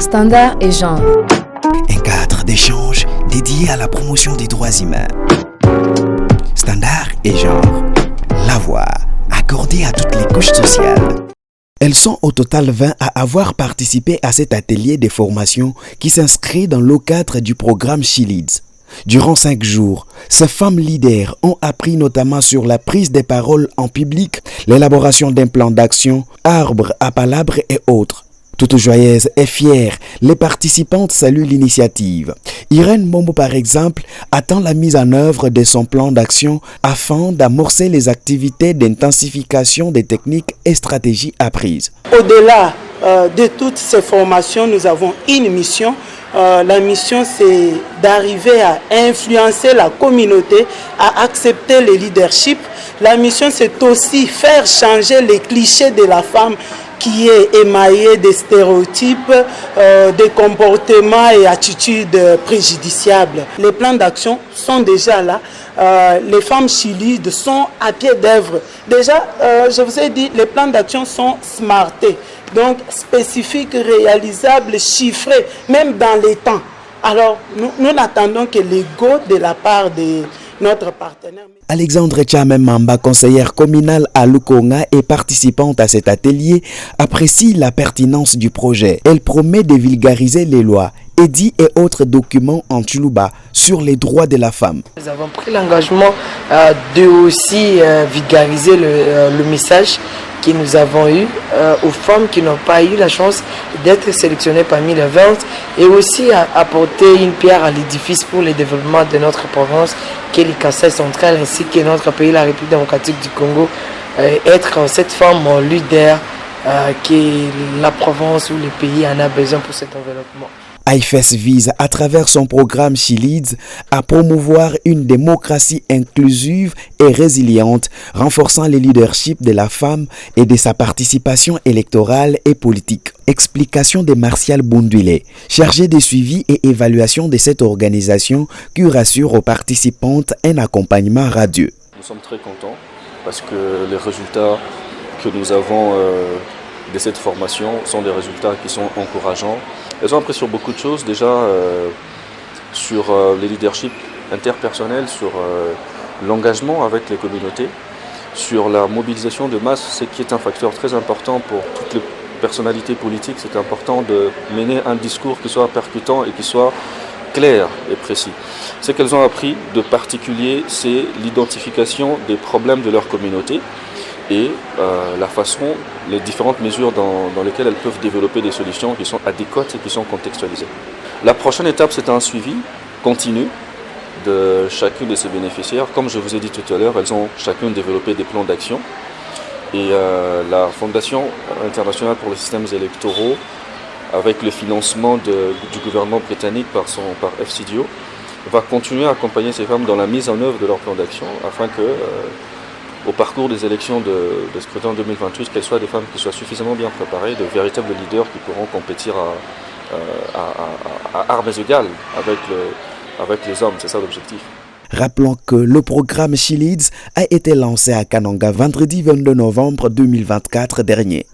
Standard et genre. Un cadre d'échange dédié à la promotion des droits humains. Standard et genre. La voix accordée à toutes les couches sociales. Elles sont au total 20 à avoir participé à cet atelier de formation qui s'inscrit dans le cadre du programme She Leads. Durant 5 jours, ces femmes leaders ont appris notamment sur la prise des paroles en public, l'élaboration d'un plan d'action, arbre à palabres et autres. Toutes joyeuses et fières, les participantes saluent l'initiative. Irène Mombo, par exemple, attend la mise en œuvre de son plan d'action afin d'amorcer les activités d'intensification des techniques et stratégies apprises. Au-delà de toutes ces formations, nous avons une mission. La mission, c'est d'arriver à influencer la communauté, à accepter le leadership. La mission, c'est aussi faire changer les clichés de la femme qui est émaillé des stéréotypes, des comportements et attitudes préjudiciables. Les plans d'action sont déjà là. Les femmes She Leads sont à pied d'œuvre. Déjà, je vous ai dit, les plans d'action sont smartés, donc spécifiques, réalisables, chiffrés, même dans les temps. Alors, nous n'attendons que l'ego de la part de notre partenaire. Alexandre Tchamemamba, conseillère communale à Lukonga et participante à cet atelier, apprécie la pertinence du projet. Elle promet de vulgariser les lois, édits et autres documents en Tchoulouba sur les droits de la femme. Nous avons pris l'engagement de aussi vulgariser le message que nous avons eu aux femmes qui n'ont pas eu la chance d'être sélectionnées parmi les 20 et aussi apporter une pierre à l'édifice pour le développement de notre province qui est le Kasaï central ainsi que notre pays, la République démocratique du Congo, être cette femme leader que la province ou le pays en a besoin pour cet développement. IFES vise, à travers son programme She Leads, à promouvoir une démocratie inclusive et résiliente, renforçant le leadership de la femme et de sa participation électorale et politique. Explication de Martial Boundouilé, chargé de suivi et évaluation de cette organisation qui rassure aux participantes un accompagnement radieux. Nous sommes très contents parce que les résultats que nous avons de cette formation sont des résultats qui sont encourageants. Elles ont appris sur beaucoup de choses, déjà sur les leaderships interpersonnels, sur l'engagement avec les communautés, sur la mobilisation de masse, ce qui est un facteur très important pour toutes les personnalités politiques. C'est important de mener un discours qui soit percutant et qui soit clair et précis. Ce qu'elles ont appris de particulier, c'est l'identification des problèmes de leur communauté et la façon, les différentes mesures dans lesquelles elles peuvent développer des solutions qui sont adéquates et qui sont contextualisées. La prochaine étape, c'est un suivi continu de chacune de ces bénéficiaires. Comme je vous ai dit tout à l'heure, elles ont chacune développé des plans d'action. Et la Fondation internationale pour les systèmes électoraux, avec le financement du gouvernement britannique par FCDO, va continuer à accompagner ces femmes dans la mise en œuvre de leur plan d'action afin que au parcours des élections de scrutin 2028, qu'elles soient des femmes qui soient suffisamment bien préparées, de véritables leaders qui pourront compétir à armes égales avec les hommes. C'est ça l'objectif. Rappelons que le programme She Leads a été lancé à Kananga vendredi 22 novembre 2024 dernier.